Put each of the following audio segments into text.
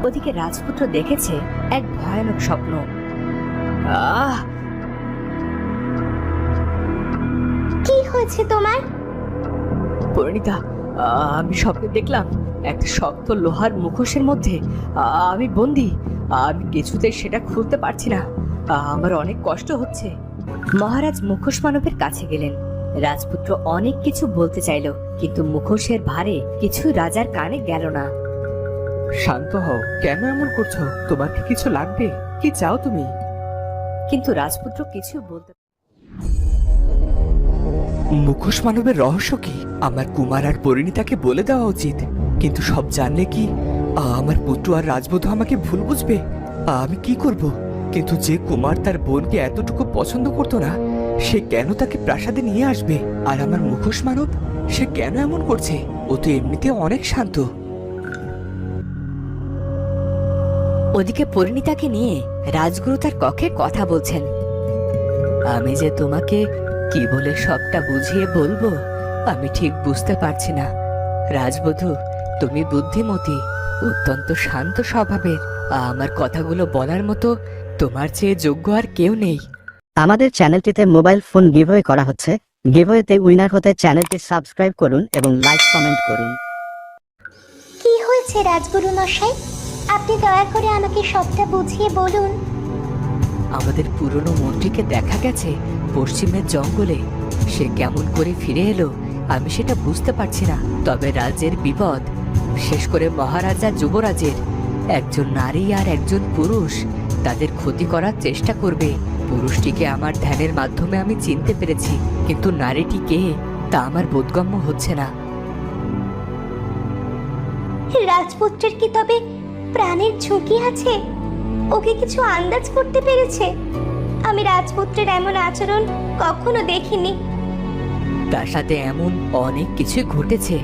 ওদিকে রাজপুত্র দেখেছে এক ভয়ানক স্বপ্ন। আহ! কি হয়েছে তোমার? পরিণীতা, আমি স্বপ্নে দেখলাম একটা শক্ত লোহার মুখোশের মধ্যে আমি বন্দি। আমি কিছুতেই সেটা খুলতে পারছি না। আমার অনেক কষ্ট হচ্ছে। মহারাজ মুখোশ মানবের কাছে গেলেন। রাজপুত্র অনেক কিছু বলতে চাইল, কিন্তু মুখোশের ভারে কিছু রাজার কানে গেল না। শান্ত হও, কেন এমন করছো? তোমার কি কিছু লাগবে? কি চাও তুমি? কিন্তু রাজপুত্র কিছু বলতে। মুখোশ মানবের রহস্য কি? আমার কুমার আর পরিণীতাকে বলে দেওয়া উচিত, কিন্তু সব জানলে কি আমার পুত্র আর রাজবধূ আমাকে ভুল বুঝবে? আমি কি করব? কিন্তু যে কুমার তার বোনকে এতটুকু পছন্দ করতো না, সে কেন তাকে প্রাসাদে নিয়ে আসবে? আর আমার মুখোশ মানব, সে কেন এমন করছে? ও তো এমনিতে অনেক শান্ত। ওদিকে পরিণীতাকে নিয়ে রাজগুরু তার কক্ষে কথা বলছেন। আমি যে তোমাকে কি বলে সবটা বুঝিয়ে বলবো আমি ঠিক বুঝতে পারছি না। রাজবধূ, তুমি বুদ্ধিমতী, অত্যন্ত শান্ত স্বভাবের। আমার কথাগুলো বলার মতো তোমার চেয়ে যোগ্য আর কেউ নেই। আমাদের চ্যানেলটিতে মোবাইল ফোন গিভওয়ে করা হচ্ছে। গিভওয়েতে উইনার হতে চ্যানেলটি সাবস্ক্রাইব করুন এবং লাইক কমেন্ট করুন। কি হয়েছে রাজগুরু মশাই? আপনি দয়া করে আমাকে সবটা বুঝিয়ে বলুন। আমাদের পুরনো মন্ত্রীকে দেখা গেছে পশ্চিমের জঙ্গলে। সে কেমন করে ফিরে এলো আমি সেটা বুঝতে পারছি না। তবে রাজ্যের বিপদ, শেষ করে মহারাজা যুবরাজের একজন নারী আর একজন পুরুষ তাদের ক্ষতি করার চেষ্টা করবে। পুরুষটিকে আমার ধ্যানের মাধ্যমে আমি চিনতে পেরেছি, কিন্তু নারীটি কে তা আমার বোধগম্য হচ্ছে না। রাজপুত্রের কি তবে প্রাণের ঝুঁকি আছে? ওকে কিছু আন্দাজ করতে পেরেছে? আমি রাজপুত্রের এমন আচরণ কখনো দেখিনি। তার সাথে এমন অনেক কিছু ঘটেছে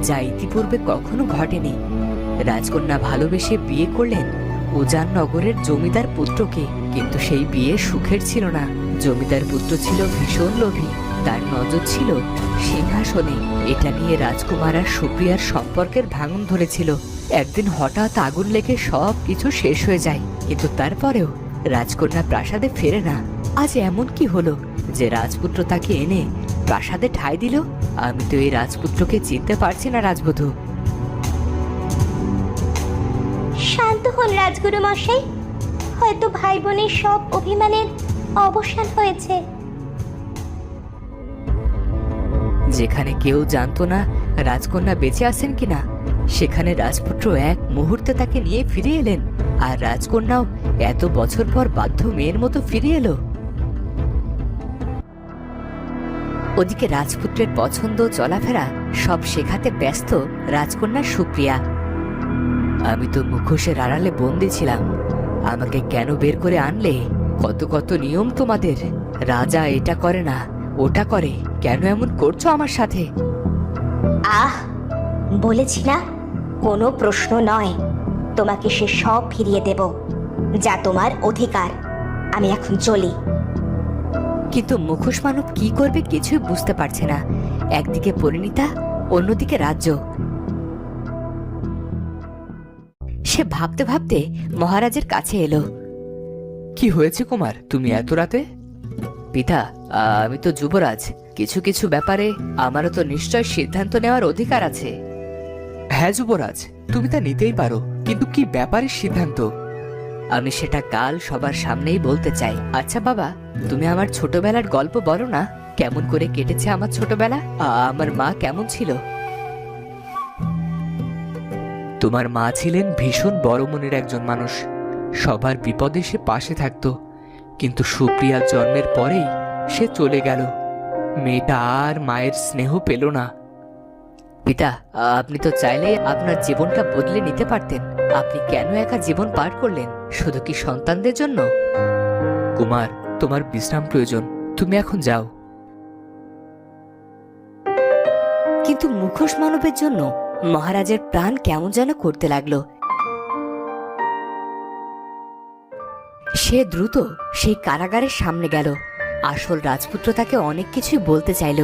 যা ইতিপূর্বে কখনো ঘটেনি। রাজকন্যা ভালোবেসে বিয়ে করলেন উজান নগরের জমিদার পুত্রকে, কিন্তু সেই বিয়ে সুখের ছিল না। জমিদার পুত্র ছিল ভীষণ লোভী, তার নজর ছিল সিংহাসনে। এটা নিয়ে রাজকুমার আর সুপ্রিয়ার সম্পর্কের ভাঙন ধরেছিল। একদিন হঠাৎ আগুন লেগে সব কিছু শেষ হয়ে যায়, কিন্তু তারপরেও রাজকন্যা প্রাসাদে ফেরে না। আজ এমন কি হলো যে রাজপুত্র তাকে এনে প্রাসাদে ঠাঁই দিল? আমি তো এই রাজপুত্রকে চিনতে পারছি না রাজবধূ। শান্ত হন রাজগুরু মশাই। হয়তো ভাই বোনের সব অভিমানের অবসান হয়েছে। যেখানে কেউ জানতো না রাজকন্যা বেঁচে আছেন কিনা, সেখানে রাজপুত্র এক মুহূর্তে তাকে নিয়ে ফিরে এলেন, আর রাজকন্যাও এত বছর পর বাধ্য মেয়ের মতো ফিরে এলো। ওদিকে রাজপুত্রের পছন্দ চলাফেরা সব শেখাতে ব্যস্ত রাজকন্যা সুপ্রিয়া। আমি তো মুখোশের আড়ালে বন্দি ছিলাম, আমাকে কেন বের করে আনলে? কত কত নিয়ম তোমাদের। রাজা এটা করে না, ওটা করে, কেন এমন করছো আমার সাথে? আহ, বলেছি না কোনো প্রশ্ন নয়। তোমাকে সে সব ফিরিয়ে দেব, যা তোমার অধিকার। আমি এখন চলি। কিন্তু মুখোশ মানব কি করবে কিছুই বুঝতে পারছে না। একদিকে পরিণীতা, অন্যদিকে রাজ্য। সে ভাবতে ভাবতে মহারাজের কাছে এলো। কি হয়েছে কুমার, তুমি এত রাতে? পিতা, আমি তো যুবরাজ, কিছু কিছু ব্যাপারে আমারও তো নিশ্চয় সিদ্ধান্ত নেওয়ার অধিকার আছে। হ্যাঁ যুবরাজ, তুমি তা নিতেই পারো, কিন্তু কি ব্যাপারে সিদ্ধান্ত? আমি সেটা কাল সবার সামনেই বলতে চাই। আচ্ছা বাবা, তুমি আমার ছোটবেলার গল্প বলো না। কেমন করে কেটেছে আমার ছোটবেলা? আমার মা কেমন ছিল? তোমার মা ছিলেন ভীষণ বড় মনের একজন মানুষ। সবার বিপদে সে পাশে থাকতো, কিন্তু সুপ্রিয়ার জন্মের পরেই সে চলে গেল। মেয়েটা আর মায়ের স্নেহ পেল না। পিতা, আপনি তো চাইলে আপনার জীবনটা বদলে নিতে পারতেন। আপনি কেন একা জীবন পার করলেন? শুধু কি সন্তানদের জন্য? কুমার, তোমার বিশ্রাম প্রয়োজন, তুমি এখন যাও। কিন্তু মুখোশ মানবের জন্য মহারাজের প্রাণ কেমন যেন করতে লাগলো। সে দ্রুত সেই কারাগারের সামনে গেল। আসল রাজপুত্র তাকে অনেক কিছুই বলতে চাইল,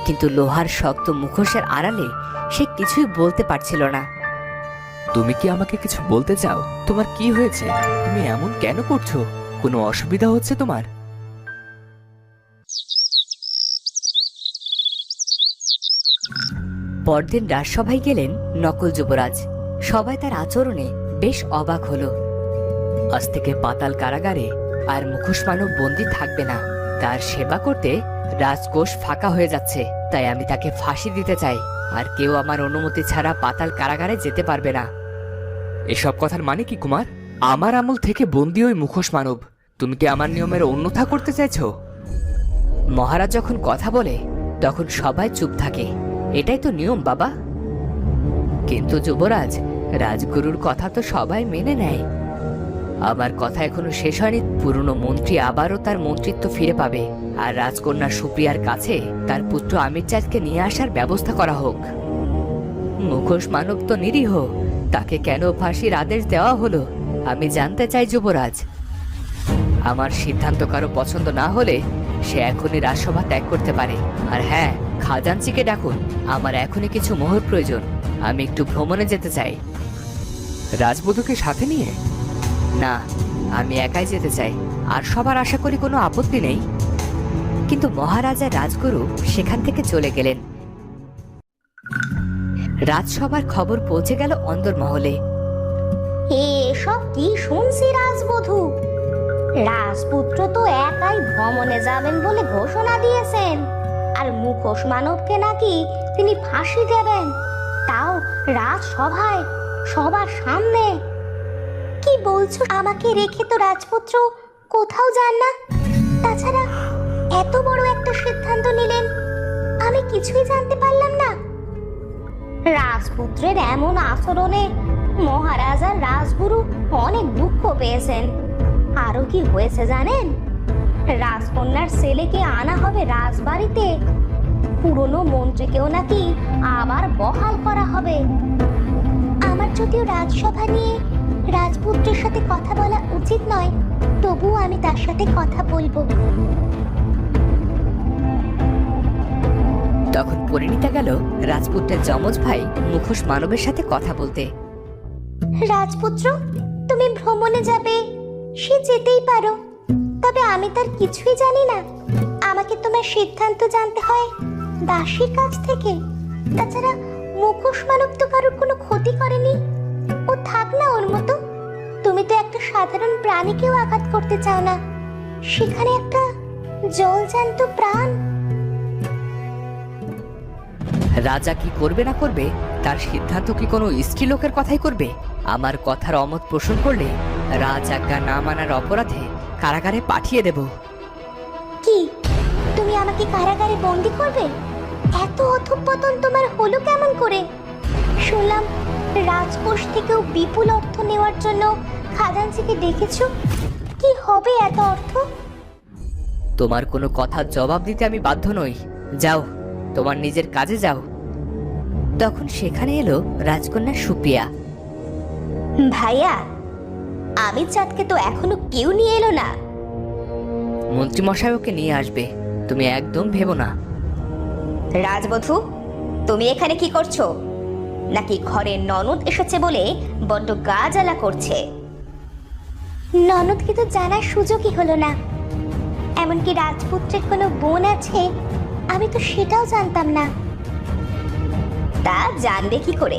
কিন্তু লোহার শক্ত মুখোশের আড়ালে সে কিছুই বলতে পারছিল না। তুমি কি আমাকে কিছু বলতে চাও? তোমার কি হয়েছে? তুমি এমন কেন করছো? কোনো অসুবিধা হচ্ছে তোমার? পরদিন রাজসভায় গেলেন নকল যুবরাজ। সবাই তার আচরণে বেশ অবাক হলো। আজ থেকে পাতাল কারাগারে আর মুখোশ মানব বন্দী থাকবে না। তার সেবা করতে রাজকোষ ফাঁকা হয়ে যাচ্ছে, তাই আমি তাকে ফাঁসি দিতে চাই। আর কেউ আমার অনুমতি ছাড়া পাতাল কারাগারে যেতে পারবে না। এসব কথার মানে কি কুমার? আমার আমল থেকে বন্দী ওই মুখোশ মানব। তুমি কি আমার নিয়মের অন্যথা করতে চাইছো? মহারাজ যখন কথা বলে তখন সবাই চুপ থাকে, এটাই তো নিয়ম বাবা। কিন্তু যুবরাজ, রাজগুরুর কথা তো সবাই মেনে নেয়। আমার কথা এখনো শেষ হয়নি। পুরনো মন্ত্রী আবারও তার মন্ত্রিত্ব ফিরে পাবে, আর রাজকন্যা সুপ্রিয়ার কাছে তার পুত্র আমিরচাঁদকে নিয়ে আসার ব্যবস্থা করা হোক। মুখোশ মানব তো নিরীহ, তাকে কেন ফাঁসির আদেশ দেওয়া হলো আমি জানতে চাই যুবরাজ। আমার সিদ্ধান্ত কারো পছন্দ না হলে সে এখনই রাজসভা ত্যাগ করতে পারে। আর হ্যাঁ, খাজাঞ্চিকে ডাকুন, আমার এখনই কিছু মোহর প্রয়োজন। আমি একটু ভ্রমণে যেতে চাই। রাজবধূকে সাথে নিয়ে? না, আমি একাই যেতে চাই। আর সবার আশা করি কোনো আপত্তি নেই। কিন্তু মহারাজা রাজগুরু সেখান থেকে চলে গেলেন। রাজসভার খবর পৌঁছে গেল অন্দরমহলে। এসব কি শুনছি রাজবধূ? রাজপুত্র তো একাই ভ্রমণে যাবেন বলে ঘোষণা দিয়েছেন, আর মুখোশ মানবকে নাকি তিনি ফাঁসি দেবেন, তাও রাজসভায়, সবার সামনে। কি বলছো? আমাকে রেখে তো রাজপুত্র কোথাও যান না। তাছাড়া এত বড় একটা সিদ্ধান্ত নিলেন, আমি কিছুই জানতে পারলাম না। রাজপুত্রের এমন আচরণে মহারাজ আর রাজগুরু অনেক দুঃখ পেয়েছেন। আরো কি হয়েছে জানেন? রাজকন্যার ছেলেকে আনা হবে রাজবাড়িতে, পুরনো মন্ত্রীকেও নাকি আবার বহাল করা হবে। আমার যদিও রাজসভা নিয়ে রাজপুত্রের সাথে কথা বলা উচিত নয়, তবুও আমি তার সাথে কথা বলবো। তখন পরিণীতা গেল রাজপুত্রের যমজ ভাই মুখোশ মানবের সাথে কথা বলতে। রাজপুত্র, তুমি ভ্রমণে যাবে, সে যেতেই পারো, তবে আমি তার কিছুই জানি না। আমাকে তোমার সিদ্ধান্ত জানতে হয় দাসীর কাছ থেকে। তাছাড়া মুখোশ মানব তো কারোর কোনো ক্ষতি করেনি, ও থাক না ওর মতো। তুমি তো একটা সাধারণ প্রাণীকেও আঘাত করতে চাও না, সেখানে একটা জলজান্ত প্রাণ। রাজা কি করবে না করবে তার সিদ্ধান্ত কি কোনো স্ত্রীলোকের কথাই করবে? আমার কথার অমত পোষণ করলে রাজ আজ্ঞা না মানার অপরাধে কারাগারে পাঠিয়ে দেব। কি, তুমি আমাকে কারাগারে বন্দি করবে? এত অধঃপতন তোমার হলো কেমন করে? শুনলাম রাজকোষ থেকেও বিপুল অর্থ নেওয়ার জন্য খাজাঞ্চিকে ডেকেছো। কি হবে এত অর্থ? তোমার কোনো কথার জবাব দিতে আমি বাধ্য নই। যাও, তোমার নিজের কাজে যাও। তখন সেখানে এলো রাজকন্যা সুপ্রিয়া। ভাইয়া, আমিরচাঁদকে তো এখনো কেউ নিয়ে এলো না। মন্ত্রীমশাই ওকে নিয়ে আসবে, তুমি একদম ভেবো না। রাজবধূ, তুমি এখানে কি করছো? নাকি ঘরে ননদ এসেছে বলে বড্ড গা জ্বালা করছে? ননদকে তো জানার সুযোগই হলো না। এমনকি রাজপুত্রের কোনো বোন আছে, আমি তো সেটাও জানতাম না। তা জানবে কি করে?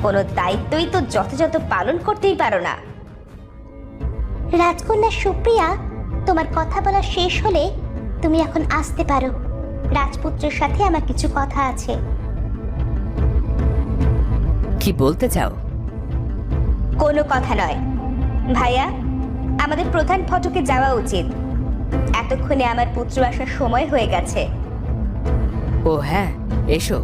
কোনো দায়িত্বই তো যথাযথ পালন করতেই পারো না। রাজকন্যা সুপ্রিয়া, তোমার কথা বলা শেষ হলে তুমি এখন আসতে পারো। রাজপুত্রের সাথে আমার কিছু কথা আছে। কি বলতে চাও? কোনো কথা নয় ভাইয়া, আমাদের প্রধান ফটকে যাওয়া উচিত। এতক্ষণে আমার পুত্র আসার সময় হয়ে গেছে। ও হ্যাঁ, এসো।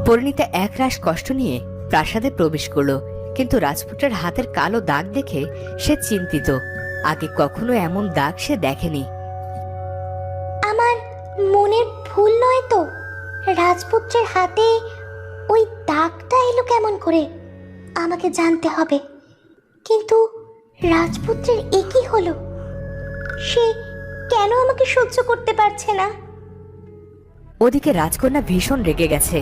পরিণীতা একরাশ কষ্ট নিয়ে প্রাসাদে প্রবেশ করলো, কিন্তু রাজপুত্রের হাতের কালো দাগ দেখে সে চিন্তিত। আগে কখনো এমন দাগ সে দেখেনি। আমার মনের ভুল নয় তো? রাজপুত্রের হাতে ওই দাগটা এলো কেমন করে? আমাকে জানতে হবে। কিন্তু রাজপুত্রের একই হলো, সে কেন আমাকে সহ্য করতে পারছে না? ওদিকে রাজকন্যা ভীষণ রেগে গেছে।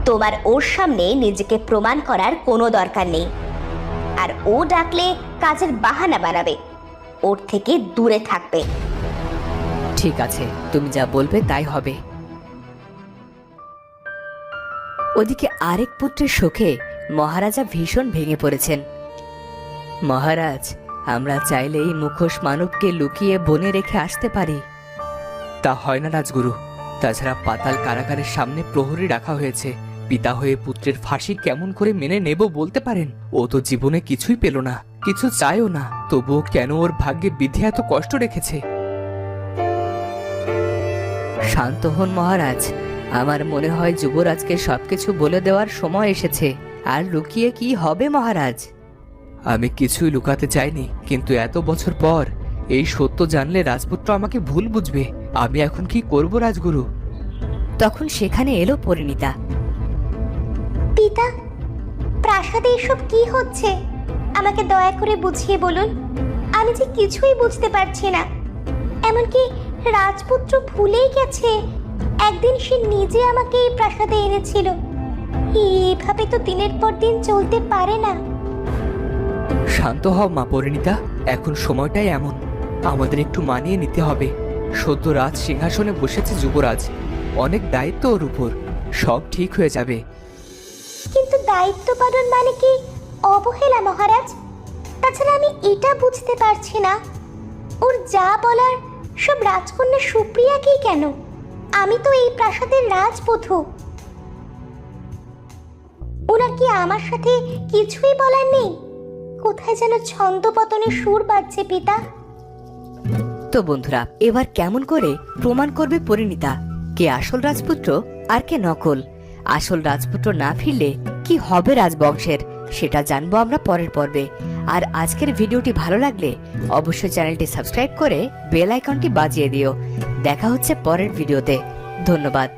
তোমার ওর সামনে নিজেকে প্রমাণ করার কোনো দরকার নেই। আর ও ডাকলে কাজের বাহানা বানাবে, ওর থেকে দূরে থাকবে। ঠিক আছে, তুমি যা বলবে তাই হবে। ওদিকে আরেক পুত্রের শোকে মহারাজা ভীষণ ভেঙে পড়েছেন। মহারাজ, আমরা চাইলেই মুখোশ মানবকে লুকিয়ে বনে রেখে আসতে পারি। তা হয় না রাজগুরু। তাছাড়া পাতাল কারাগারের সামনে প্রহরী রাখা হয়েছে। পিতা হয়ে পুত্রের ফাঁসি কেমন করে মেনে নেব বলতে পারেন? ও তো জীবনে কিছুই পেল না, কিছু চায়ও না, তবুও কেন ওর ভাগ্যে বিধি এত কষ্ট রেখেছে? শান্ত হন মহারাজ, আমার মনে হয় যুবরাজকে সবকিছু বলে দেওয়ার সময় এসেছে। আর লুকিয়ে কি হবে মহারাজ? আমি কিছুই লুকাতে চাইনি, কিন্তু এত বছর পর এই সত্য জানলে রাজপুত্র আমাকে ভুল বুঝবে। আমি এখন কি করব রাজগুরু? তখন সেখানে এলো পরিণীতা। পিতা, প্রাসাদে এসব কি হচ্ছে? আমাকে দয়া করে বুঝিয়ে বলুন। আমি যে কিছুই বুঝতে পারছি না। এমনকি রাজপুত্র ভুলেই গেছে একদিন সে নিজে আমাকে এই প্রাসাদে এনেছিল। এইভাবে তো দিনের পর দিন চলতে পারে না। শান্ত হও মা পরিণীতা, এখন সময়টাই এমন। আমাদের একটু মানিয়ে নিতে হবে। সদ্য রাজ সিংহাসনে বসেছে যুবরাজ, অনেক দায়িত্ব ওর উপর। সব ঠিক হয়ে যাবে। কিন্তু দায়িত্ব পালন মানে কি অবহেলা মহারাজ? তাছাড়া আমি এটা বুঝতে পারছি না, ওর যা বলার সব রাজকন্যা সুপ্রিয়াকেই কেন? আমি তো এই প্রাসাদের রাজবধূ। ওনার কি আমার সাথে কিছুই বলার নেই? কোথায় যেন ছন্দপতনের সুর বাজছে পিতা। তো বন্ধুরা, এবার কেমন করে প্রমাণ করবে পরিণীতা কে আসল রাজপুত্র আর কে নকল? আসল রাজপুত্র না ফিরলে কি হবে রাজবংশের, সেটা জানবো আমরা পরের পর্বে। আর আজকের ভিডিওটি ভালো লাগলে অবশ্যই চ্যানেলটি সাবস্ক্রাইব করে বেল আইকনটি বাজিয়ে দিও। দেখা হচ্ছে পরের ভিডিওতে। ধন্যবাদ।